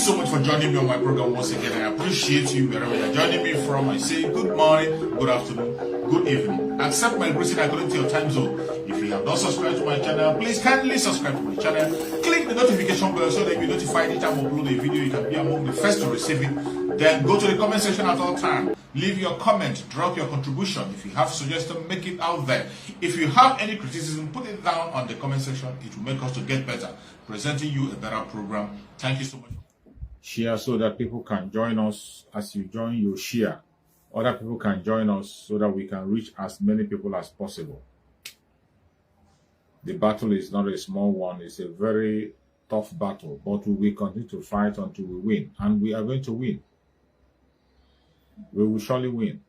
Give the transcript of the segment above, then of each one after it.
so much for joining me on my program once again. I appreciate you wherever you're joining me from. I say good morning, good afternoon, good evening. Accept my greeting according to your time zone. If you have not subscribed to my channel, please kindly subscribe to my channel. Click the notification bell so that you'll be notified anytime I upload a video. You can be among the first to receive it. Then go to the comment section at all times. Leave your comment, drop your contribution. If you have suggestions, make it out there. If you have any criticism, put it down on the comment section. It will make us to get better, presenting you a better program. Thank you so much. Share so that people can join us. As you join, you share. Other people can join us so that we can reach as many people as possible. The battle is not a small one. It's a very tough battle, but we will continue to fight until we win. And we are going to win. We will surely win.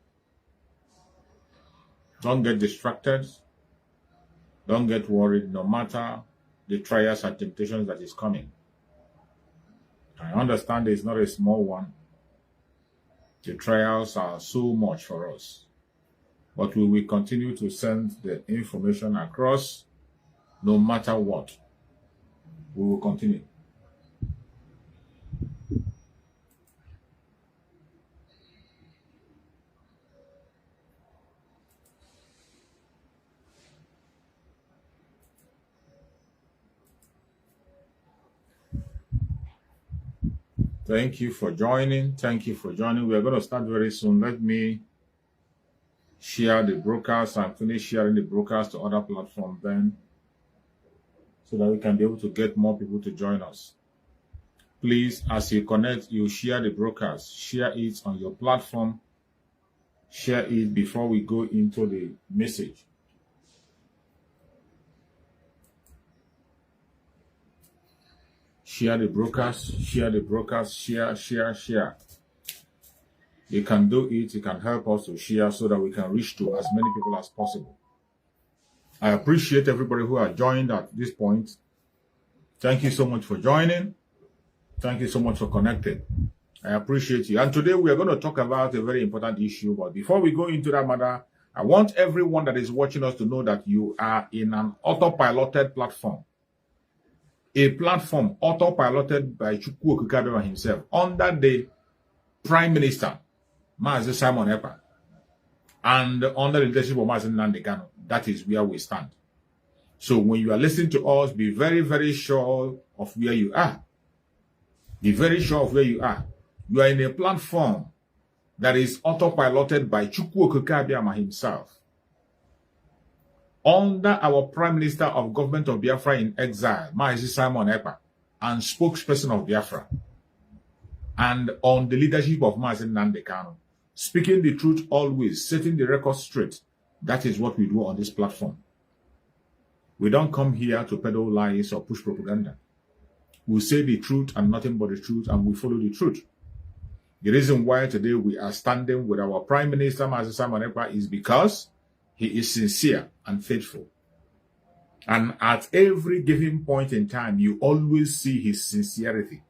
Don't get distracted. Don't get worried, no matter the trials and temptations that is coming. I understand it's not a small one. The trials are so much for us. But we will continue to send the information across no matter what. We will continue. Thank you for joining. Thank you for joining. We are going to start very soon. Let me share the broadcast and finish sharing the broadcast to other platforms then, so that we can be able to get more people to join us. Please, as you connect, you share the broadcast. Share it on your platform. Share it before we go into the message. Share the broadcast, share the broadcast, share. You can do it, you can help us to share so that we can reach to as many people as possible. I appreciate everybody who has joined at this point. Thank you so much for joining. Thank you so much for connecting. I appreciate you. And today we are going to talk about a very important issue. But before we go into that matter, I want everyone that is watching us to know that you are in an autopiloted platform. A platform autopiloted by Chukwu Okikabema himself under the Prime Minister, Mazi Simon Ekpa, and under the leadership of Mazi Nnamdi Kanu. That is where we stand. So when you are listening to us, be very, very sure of where you are. Be very sure of where you are. You are in a platform that is autopiloted by Chukwu Okikabema himself, under our Prime Minister of Government of Biafra in Exile, Mazi Simon Ekpa, and spokesperson of Biafra, and on the leadership of Mazi Nnamdi Kanu, speaking the truth always, setting the record straight. That is what we do on this platform. We don't come here to peddle lies or push propaganda. We say the truth and nothing but the truth, and we follow the truth. The reason why today we are standing with our Prime Minister, Mazi Simon Ekpa, is because he is sincere and faithful. And at every given point in time, you always see his sincerity.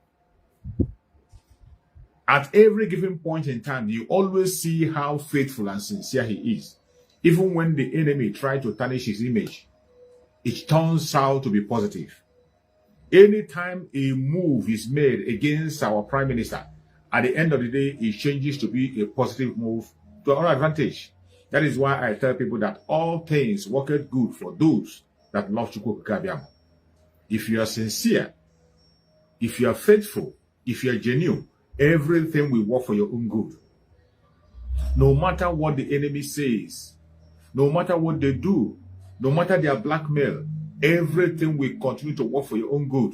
At every given point in time, you always see how faithful and sincere he is. Even when the enemy tries to tarnish his image, it turns out to be positive. Anytime a move is made against our Prime Minister, at the end of the day, it changes to be a positive move to our advantage. That is why I tell people that all things work good for those that love Chukwu Okikabema. If you are sincere, if you are faithful, if you are genuine, everything will work for your own good. No matter what the enemy says, no matter what they do, no matter their blackmail, everything will continue to work for your own good.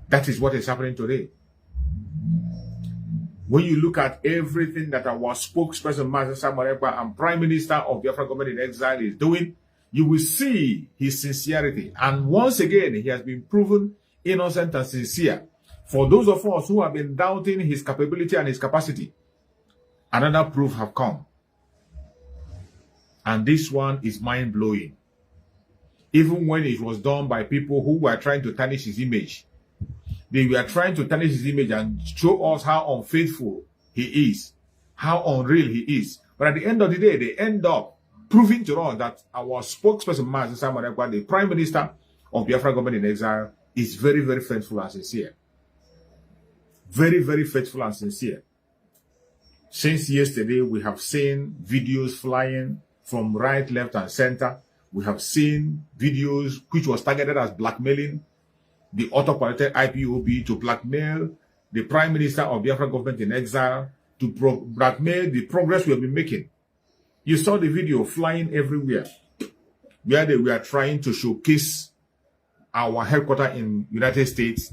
That is what is happening today. When you look at everything that our spokesperson, Mazi Simon Ekpa, and Prime Minister of Biafra Government in Exile is doing, you will see his sincerity. And once again, he has been proven innocent and sincere. For those of us who have been doubting his capability and his capacity, another proof have come. And this one is mind-blowing. Even when it was done by people who were trying to tarnish his image, they were trying to tarnish his image and show us how unfaithful he is, how unreal he is. But at the end of the day, they end up proving to us that our spokesperson, Mazi Simon Ekpa, the Prime Minister of Biafra Government in Exile, is very, very faithful and sincere. Very, very faithful and sincere. Since yesterday, we have seen videos flying from right, left, and center. We have seen videos which was targeted as blackmailing the autopilot IPOB to blackmail the Prime Minister of Biafra government in exile, to blackmail the progress we have been making. You saw the video flying everywhere, where they were trying to showcase our headquarters in United States,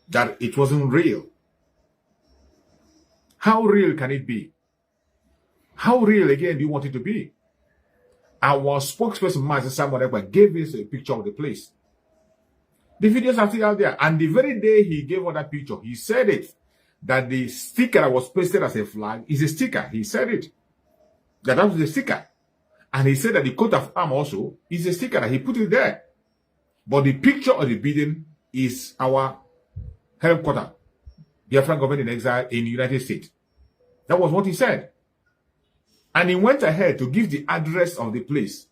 that it wasn't real. How real can it be? How real again do you want it to be? Our spokesperson, Master Samuel Ekpa, gave us a picture of the place. The videos are still out there. And the very day he gave us that picture, he said it, that the sticker that was pasted as a flag is a sticker. He said it, that was the sticker. And he said that the coat of arms also is a sticker, that he put it there. But the picture of the building is our headquarters, Biafra government in exile in the United States. That was what he said. And he went ahead to give the address of the place.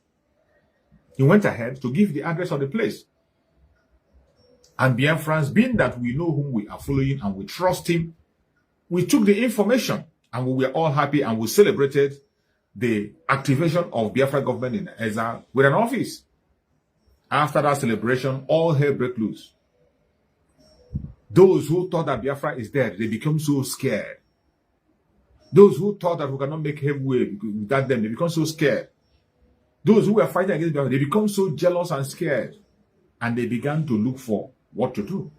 He went ahead to give the address of the place. And Biafrans, being that we know whom we are following and we trust him, we took the information and we were all happy and we celebrated the activation of Biafra government in exile with an office. After that celebration, all hell broke loose. Those who thought that Biafra is dead, they become so scared. Those who thought that we cannot make headway without them, they become so scared. Those who were fighting against Biafra, they become so jealous and scared. And they began to look for what to do.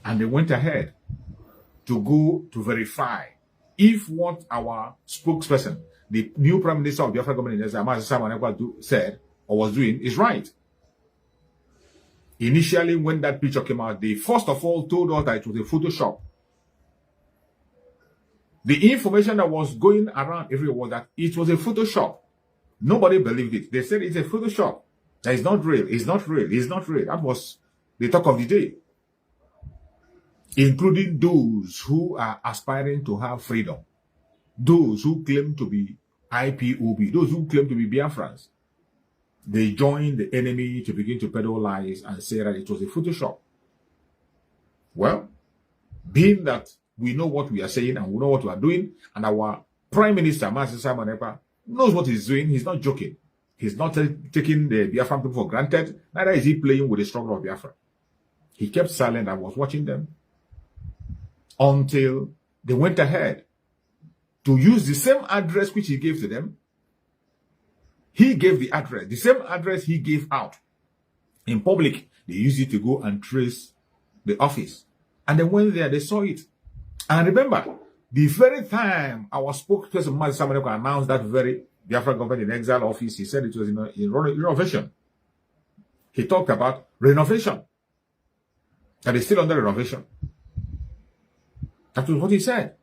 And they went ahead to go to verify if what our spokesperson, the new Prime Minister of Biafra government in Exile, said or was doing is right. Initially, when that picture came out, they first of all told us that it was a Photoshop. The information that was going around everywhere was that it was a Photoshop. Nobody believed it. They said it's a Photoshop. That is not real. It's not real. It's not real. That was the talk of the day. Including those who are aspiring to have freedom. Those who claim to be IPOB. Those who claim to be Biafrans. They joined the enemy to begin to peddle lies and say that it was a Photoshop. Well, being that we know what we are saying and we know what we are doing, and our Prime Minister, Master Simon Ekpa, knows what he's doing, he's not joking. He's not taking the Biafran people for granted, neither is he playing with the struggle of Biafra. He kept silent and was watching them until they went ahead to use the same address which he gave to them. He gave the address, the same address he gave out in public. They used it to go and trace the office. And they went there, they saw it. And remember, the very time our spokesperson, Master Samuel Ekpa, announced that very Biafra government in exile office, he said it was in renovation. He talked about renovation. That is still under renovation. That was what he said.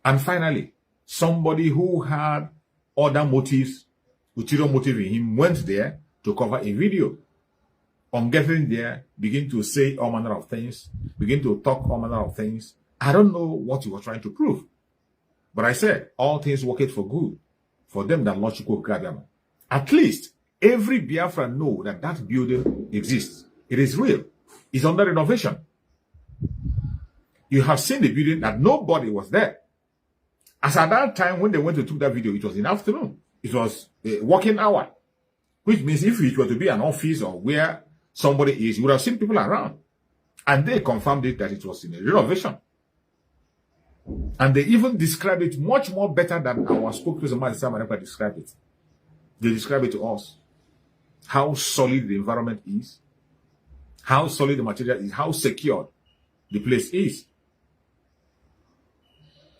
And finally, somebody who had other motives, ulterior motive in him, went there to cover a video. On getting there, begin to say all manner of things, begin to talk all manner of things. I don't know what he was trying to prove. But I said, all things work it for good, for them that Lord should guide them. At least, every Biafra know that that building exists. It is real. It's under renovation. You have seen the building that nobody was there. As at that time, when they went to take that video, it was in the afternoon. It was a working hour. Which means if it were to be an office or where somebody is, you would have seen people around. And they confirmed it that it was in a renovation. And they even described it much more better than our spokesperson, Master Samuel Ekpa, described it. They described it to us. How solid the environment is. How solid the material is. How secure the place is.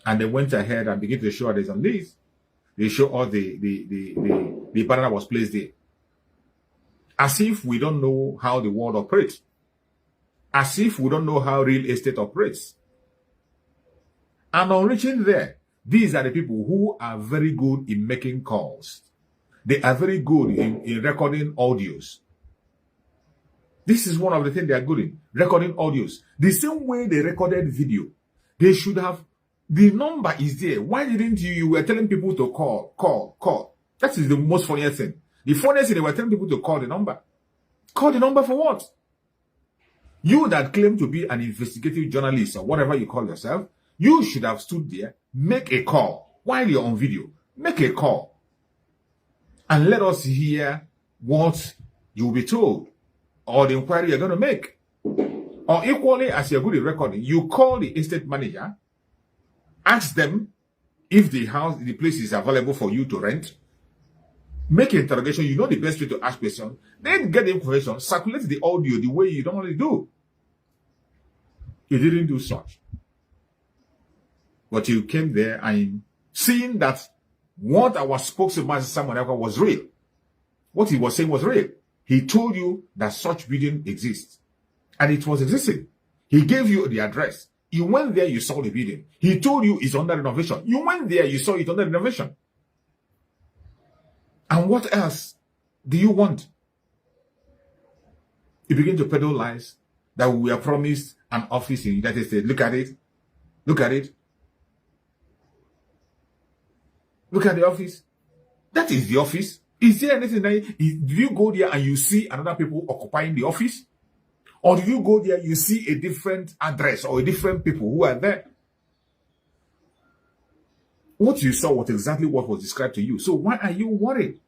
And they went ahead and began to show us on this. They show us the banner that was placed there. As if we don't know how the world operates. As if we don't know how real estate operates. And on reaching there, these are the people who are very good in making calls. They are very good in recording audios. This is one of the things they are good in, recording audios. The same way they recorded video, they should have, the number is there. Why didn't you were telling people to call? That is the most funniest thing. The funniest thing, they were telling people to call the number. Call the number for what? You that claim to be an investigative journalist or whatever you call yourself, you should have stood there, make a call while you're on video. Make a call. And let us hear what you'll be told or the inquiry you're going to make. Or equally, as you're good at recording, you call the estate manager, ask them if the place is available for you to rent. Make an interrogation. You know the best way to ask questions. Then get the information. Circulate the audio the way you normally do. You didn't do such. But you came there and seeing that what our spokesman Samuel was real. What he was saying was real. He told you that such building exists. And it was existing. He gave you the address. You went there, you saw the building. He told you it's under renovation. You went there, you saw it under renovation. And what else do you want? You begin to peddle lies that we are promised an office in the United States. Look at it. Look at it. Look at the office. That is the office. Is there anything there? Do you go there and you see another people occupying the office? Or do you go there, you see a different address or a different people who are there? What you saw was exactly what was described to you. So why are you worried?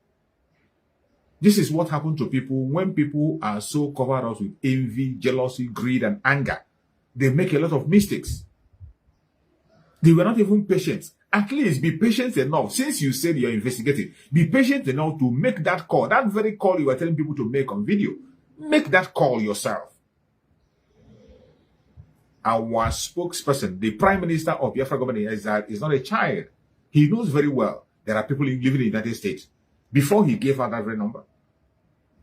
This is what happened to people when people are so covered up with envy, jealousy, greed, and anger. They make a lot of mistakes. They were not even patient. At least be patient enough. Since you said you're investigating, be patient enough to make that call. That very call you were telling people to make on video. Make that call yourself. Our spokesperson, the Prime Minister of Biafra government in Exile, is not a child. He knows very well there are people living in the United States. Before he gave her that very number,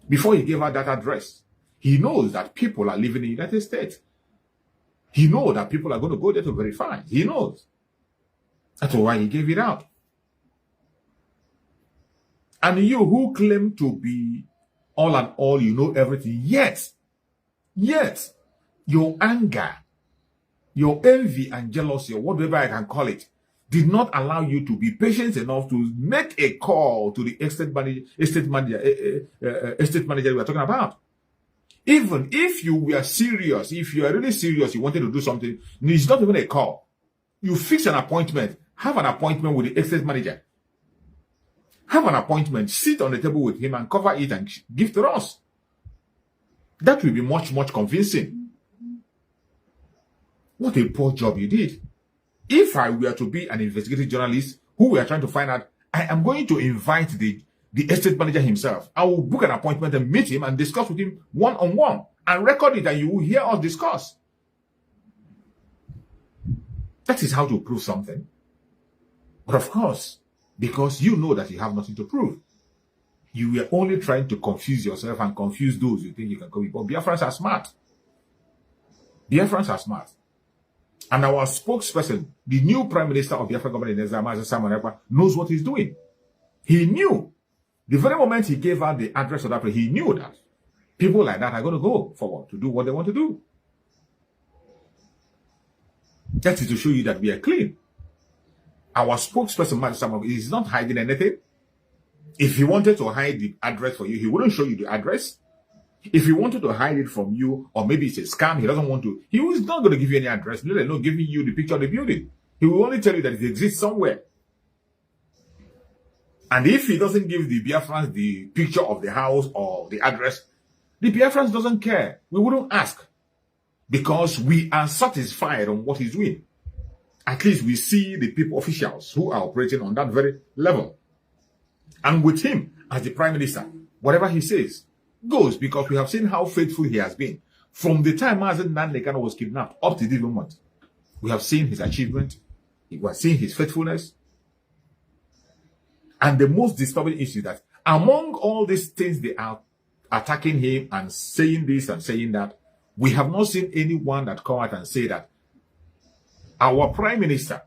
before he gave her that address, he knows that people are living in the United States. He knows that people are going to go there to verify. He knows. That's why he gave it out. And you who claim to be all and all, you know everything, yet, your anger, your envy and jealousy, or whatever I can call it, did not allow you to be patient enough to make a call to the estate manager we are talking about. Even if you were serious, if you are really serious, you wanted to do something, it's not even a call. You fix an appointment, have an appointment with the estate manager. Have an appointment, sit on the table with him and cover it and give to us. That will be much, much convincing. What a poor job you did. If I were to be an investigative journalist who we are trying to find out, I am going to invite the estate manager himself. I will book an appointment and meet him and discuss with him one-on-one and record it, and you will hear us discuss. That is how to prove something. But of course, because you know that you have nothing to prove, you were only trying to confuse yourself and confuse those you think you can copy. But Biafrans are smart. Biafrans are smart. And our spokesperson, the new Prime Minister of Biafra government in Exile, Ekpa, knows what he's doing. He knew. The very moment he gave out the address of that place, he knew that people like that are going to go forward to do what they want to do. That is to show you that we are clean. Our spokesperson, is not hiding anything. If he wanted to hide the address for you, he wouldn't show you the address. If he wanted to hide it from you, or maybe it's a scam, he doesn't want to, he was not going to give you any address, let alone giving you the picture of the building. He will only tell you that it exists somewhere. And if he doesn't give the Biafrans the picture of the house or the address, the Biafrans doesn't care. We wouldn't ask. Because we are satisfied on what he's doing. At least we see the people, officials, who are operating on that very level. And with him as the Prime Minister, whatever he says goes, because we have seen how faithful he has been. From the time Mazen Nandekano was kidnapped up to this moment, we have seen his achievement. We have seen his faithfulness. And the most disturbing issue is that among all these things they are attacking him and saying this and saying that, we have not seen anyone that come out and say that our Prime Minister,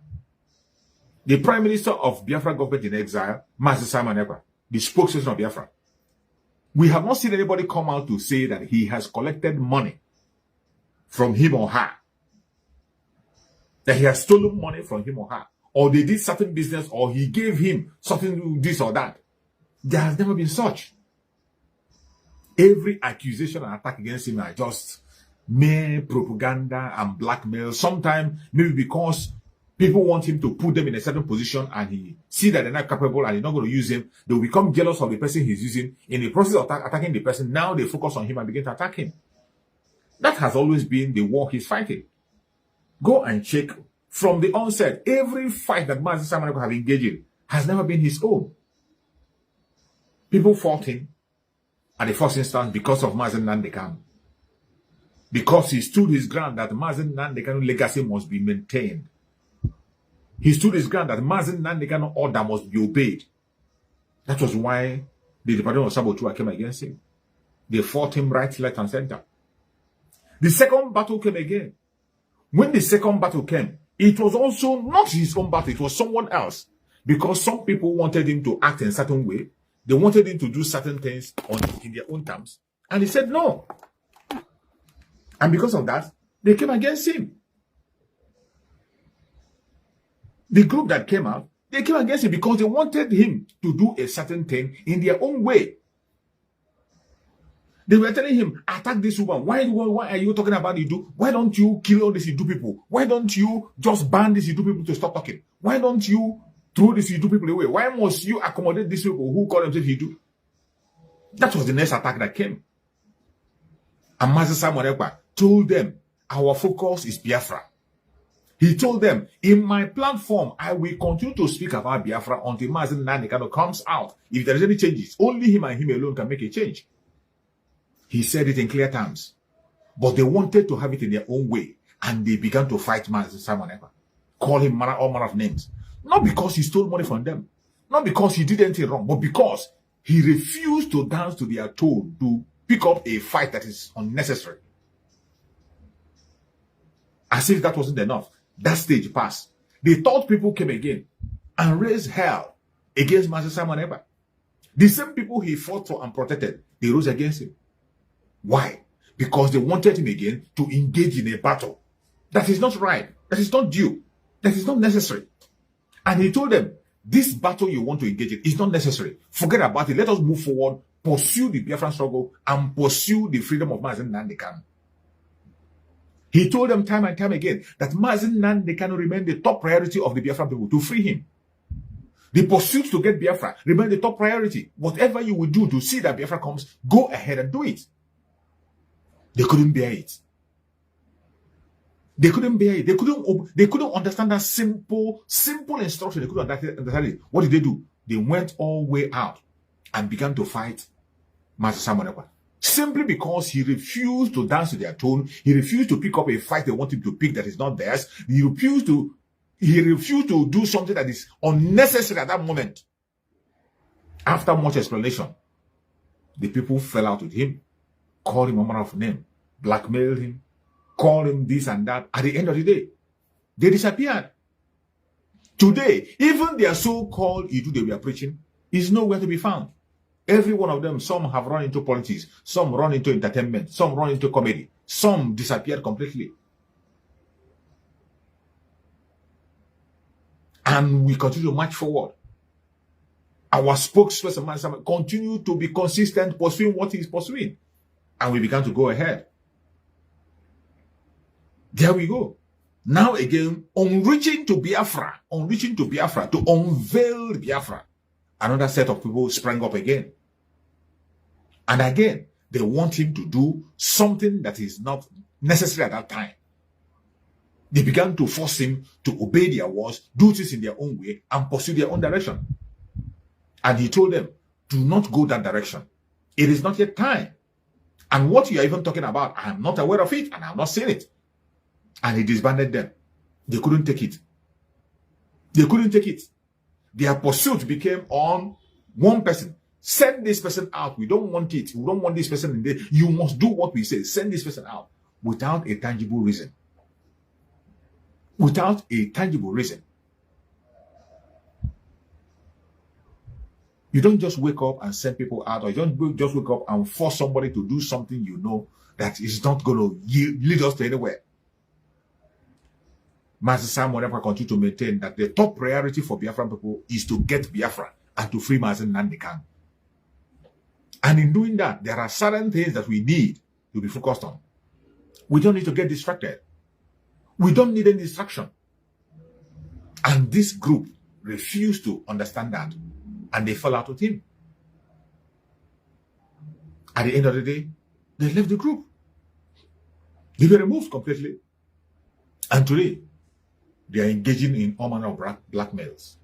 the Prime Minister of Biafra government in exile, Master Simon Ekpa, the spokesperson of Biafra, we have not seen anybody come out to say that he has collected money from him or her, that he has stolen money from him or her, or they did certain business, or he gave him something to do this or that. There has never been such. Every accusation and attack against him are just mere propaganda and blackmail. Sometimes maybe because people want him to put them in a certain position and he see that they're not capable and he's not going to use him, they will become jealous of the person he's using. In the process of attacking the person, now they focus on him and begin to attack him. That has always been the war he's fighting. Go and check from the onset. Every fight that Mazi Simon Ekpa have engaged in has never been his own. People fought him at the first instance because of Mazi Nnamdi Kanu. Because he stood his ground that Mazi Nnamdi Kanu's legacy must be maintained. He stood his ground that Mazi Nnamdi Kanu's order must be obeyed. That was why the Department of Saboteur came against him. They fought him right, left, and center. The second battle came again. When the second battle came, it was also not his own battle, it was someone else. Because some people wanted him to act in a certain way. They wanted him to do certain things in their own terms. And he said no. And because of that, they came against him. The group that came out, they came against him because they wanted him to do a certain thing in their own way. They were telling him, attack this woman. Why are you talking about Idu? Why don't you kill all these Idu people? Why don't you just ban these Idu people to stop talking? Why don't you throw these Idu people away? Why must you accommodate these people who call themselves Idu? That was the next attack that came. And Mazi Simon Ekpa told them, our focus is Biafra. He told them, in my platform, I will continue to speak about Biafra until Mazi Nnamdi Kanu comes out. If there is any changes, only him and him alone can make a change. He said it in clear terms. But they wanted to have it in their own way. And they began to fight Mazi Simon Ekpa. Call him all manner of names. Not because he stole money from them. Not because he did anything wrong. But because he refused to dance to their tone to pick up a fight that is unnecessary. As if that wasn't enough. That stage passed. The third people came again and raised hell against Mazi Simon Ekpa. The same people he fought for and protected, they rose against him. Why? Because they wanted him again to engage in a battle. That is not right. That is not due. That is not necessary. And he told them, this battle you want to engage in is not necessary. Forget about it. Let us move forward, pursue the Biafran struggle, and pursue the freedom of Mazi Nnamdi Kanu. He told them time and time again that Mazi Nnamdi Kanu remained the top priority of the Biafran people to free him. The pursuit to get Biafra remained the top priority. Whatever you will do to see that Biafra comes, go ahead and do it. They couldn't bear it. They couldn't bear it. They couldn't understand that simple instruction. They couldn't understand it. What did they do? They went all the way out and began to fight Mazi Simon Ekpa. Simply because he refused to dance to their tone. He refused to pick up a fight they want him to pick that is not theirs. He refused to do something that is unnecessary at that moment. After much explanation, the people fell out with him, called him a manner of name, blackmailed him, called him this and that. At the end of the day, they disappeared. Today, even their so-called Idu they were preaching is nowhere to be found. Every one of them, some have run into politics, some run into entertainment, some run into comedy, some disappeared completely. And we continue to march forward. Our spokesperson continue to be consistent, pursuing what he is pursuing. And we began to go ahead. There we go. Now again, on reaching to Biafra, to unveil Biafra, another set of people sprang up again. And again, they want him to do something that is not necessary at that time. They began to force him to obey their words, do this in their own way, and pursue their own direction. And he told them, do not go that direction. It is not yet time. And what you are even talking about, I am not aware of it, and I have not seen it. And he disbanded them. They couldn't take it. They couldn't take it. Their pursuit became on one person. Send this person out. We don't want it. We don't want this person in there. You must do what we say. Send this person out without a tangible reason. Without a tangible reason. You don't just wake up and send people out, or you don't just wake up and force somebody to do something you know that is not going to lead us to anywhere. Mazi Simon Ekpa continue to maintain that the top priority for Biafran people is to get Biafra and to free Mazi Nnamdi Kanu. And in doing that, there are certain things that we need to be focused on. We don't need to get distracted. We don't need any distraction. And this group refused to understand that. And they fell out with him. At the end of the day, they left the group. They were removed completely. And today, they are engaging in all manner of blackmails.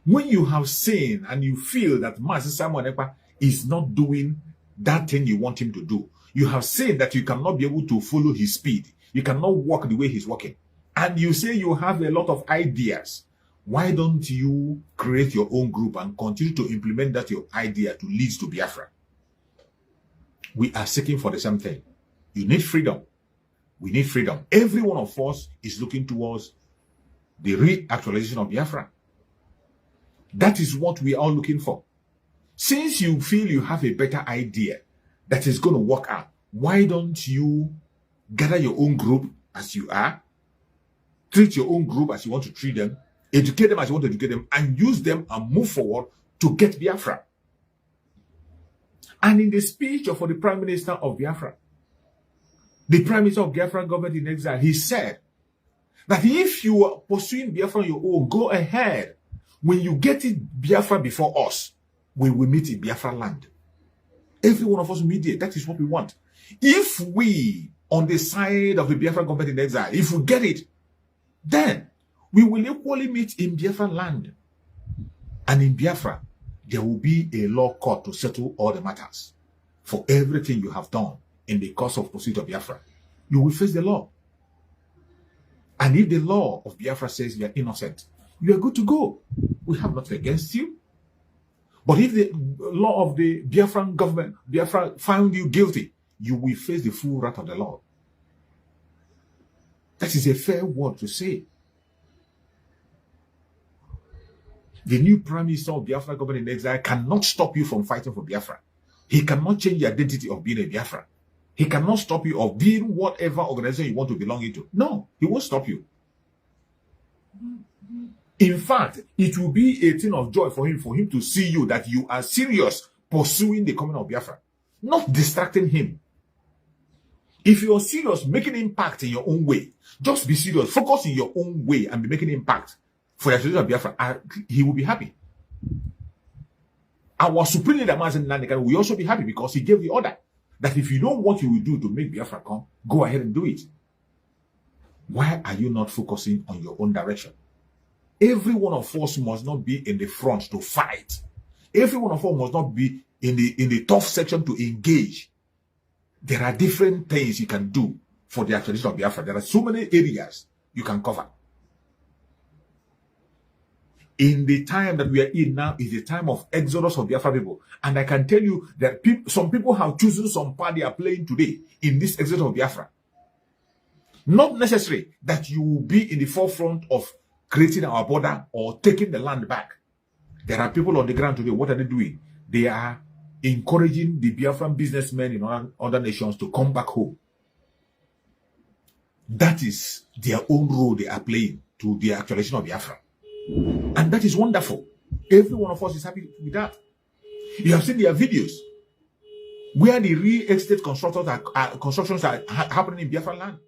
When you have seen and you feel that Master Simon Ekpa is not doing that thing you want him to do, you have seen that you cannot be able to follow his speed. You cannot walk the way he's walking. And you say you have a lot of ideas. Why don't you create your own group and continue to implement that your idea to lead to Biafra? We are seeking for the same thing. You need freedom. We need freedom. Every one of us is looking towards the reactualization of Biafra. That is what we are all looking for. Since you feel you have a better idea that is going to work out, why don't you gather your own group as you are, treat your own group as you want to treat them, educate them as you want to educate them, and use them and move forward to get Biafra. And in the speech for the Prime Minister of Biafra, the Prime Minister of Biafra government in exile, he said that if you are pursuing Biafra on your own, go ahead. When you get it Biafra before us, we will meet in Biafra land. Every one of us mediate. That is what we want. If we, on the side of the Biafra government in exile, if we get it, then we will equally meet in Biafra land. And in Biafra, there will be a law court to settle all the matters. For everything you have done in the course of pursuit of Biafra, you will face the law. And if the law of Biafra says you are innocent, you are good to go. We have nothing against you. But if the law of the Biafran government, Biafra, found you guilty, you will face the full wrath of the law. That is a fair word to say. The new Prime Minister of Biafra government in exile cannot stop you from fighting for Biafra. He cannot change the identity of being a Biafra. He cannot stop you of being whatever organization you want to belong into. No, he won't stop you. In fact, it will be a thing of joy for him to see you that you are serious pursuing the coming of Biafra, not distracting him. If you are serious, making impact in your own way, just be serious, focus in your own way and be making impact for the solution of Biafra, he will be happy. Our supreme leader, Mazen Nandekan, will also be happy because he gave the order that if you know what you will do to make Biafra come, go ahead and do it. Why are you not focusing on your own direction? Every one of us must not be in the front to fight. Every one of us must not be in the tough section to engage. There are different things you can do for the actualization of Biafra. There are so many areas you can cover. In the time that we are in now is the time of exodus of Biafra people. And I can tell you that some people have chosen some part they are playing today in this exodus of Biafra. Not necessary that you will be in the forefront of creating our border or taking the land back. There are people on the ground today. What are they doing? They are encouraging the Biafran businessmen in other nations to come back home. That is their own role they are playing to the actualization of Biafra. And that is wonderful. Every one of us is happy with that. You have seen their videos where the real estate constructions are happening in Biafra land.